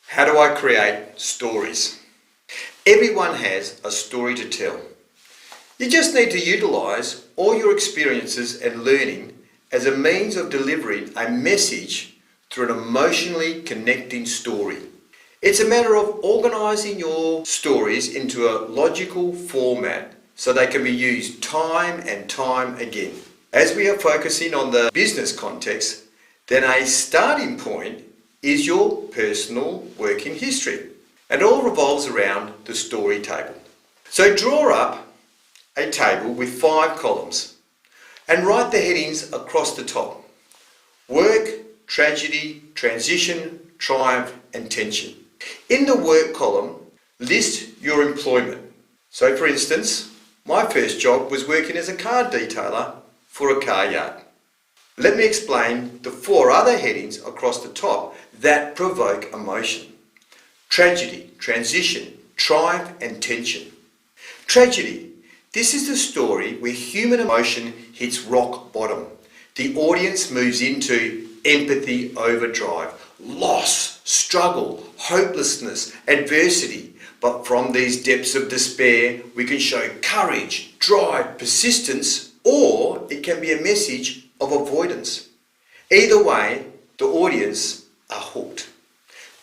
How do I create stories? Everyone has a story to tell. You just need to utilise all your experiences and learning as a means of delivering a message through an emotionally connecting story. It's a matter of organising your stories into a logical format so they can be used time and time again. As we are focusing on the business context, then a starting point is your personal working history. And it all revolves around the story table. So draw up a table with 5 columns and write the headings across the top. Work, tragedy, transition, triumph and tension. In the work column, list your employment. So for instance, my first job was working as a car detailer for a car yard. Let me explain the 4 other headings across the top that provoke emotion. Tragedy, transition, triumph and tension. Tragedy. This is the story where human emotion hits rock bottom. The audience moves into empathy overdrive, loss, struggle, hopelessness, adversity. But from these depths of despair, we can show courage, drive, persistence, or it can be a message of avoidance. Either way, the audience are hooked.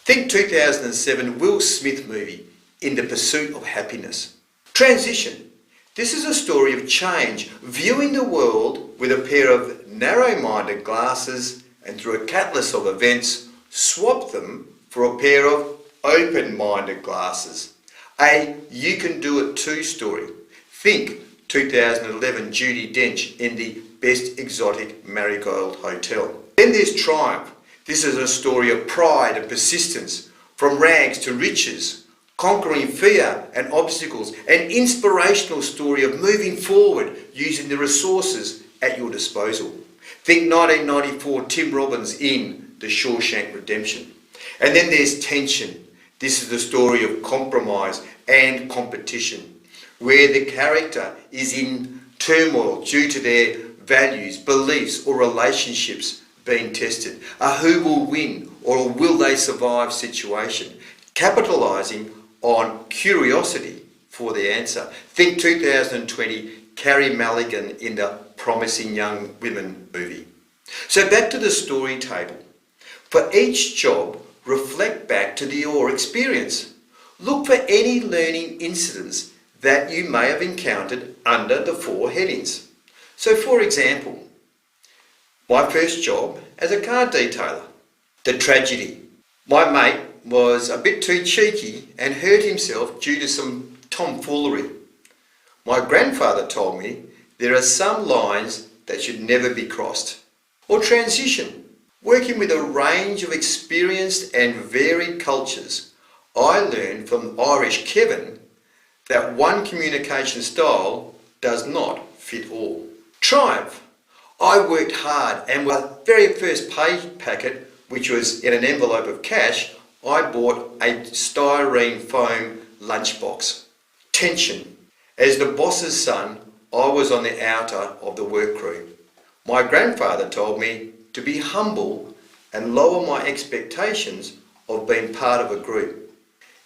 Think 2007 Will Smith movie, In the Pursuit of Happiness. Transition. This is a story of change, viewing the world with a pair of narrow-minded glasses and through a catalyst of events, swap them for a pair of open-minded glasses. A you can do it too story. Think 2011 Judi Dench in the Best Exotic Marigold Hotel. Then there's Triumph. This is a story of pride and persistence, from rags to riches, conquering fear and obstacles, an inspirational story of moving forward using the resources at your disposal. Think 1994 Tim Robbins in The Shawshank Redemption. And then there's Tension. This is the story of compromise and competition, where the character is in turmoil due to their values, beliefs or relationships being tested. A who will win or will they survive situation, capitalising on curiosity for the answer. Think 2020 Carrie Mulligan in the Promising Young Women movie. So back to the story table. For each job, reflect back to your experience. Look for any learning incidents that you may have encountered under the 4 headings. So for example, my first job as a car detailer. The tragedy. My mate was a bit too cheeky and hurt himself due to some tomfoolery. My grandfather told me there are some lines that should never be crossed. Or transition. Working with a range of experienced and varied cultures, I learned from Irish Kevin that one communication style does not fit all. Triumph. I worked hard and with my very first pay packet, which was in an envelope of cash, I bought a styrene foam lunchbox. Tension. As the boss's son, I was on the outer of the work crew. My grandfather told me to be humble and lower my expectations of being part of a group.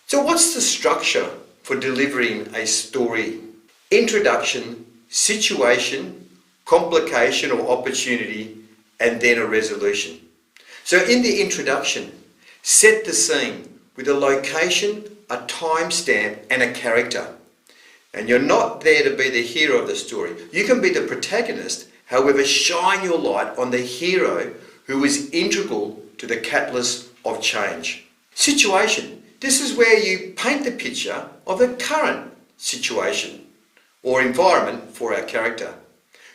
So what's the structure for delivering a story? Introduction, situation, complication or opportunity, and then a resolution. So in the introduction, set the scene with a location, a timestamp and a character. And you're not there to be the hero of the story. You can be the protagonist, however, shine your light on the hero who is integral to the catalyst of change. Situation. This is where you paint the picture of the current situation or environment for our character.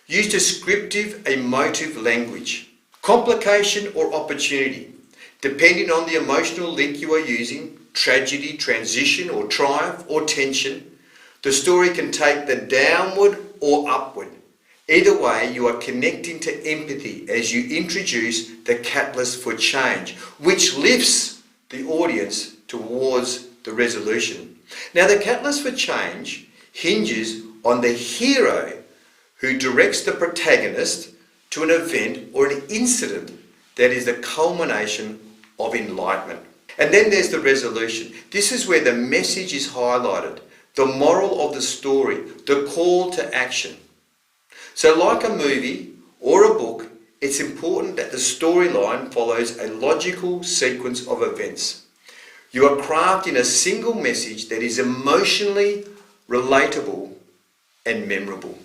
Use descriptive, emotive language. Complication or opportunity. Depending on the emotional link you are using, tragedy, transition or triumph or tension, the story can take the downward or upward. Either way, you are connecting to empathy as you introduce the catalyst for change, which lifts the audience towards the resolution. Now, the catalyst for change hinges on the hero who directs the protagonist to an event or an incident that is the culmination of enlightenment. And then there's the resolution. This is where the message is highlighted, the moral of the story, the call to action. So like a movie or a book, it's important that the storyline follows a logical sequence of events. You are crafting a single message that is emotionally relatable and memorable.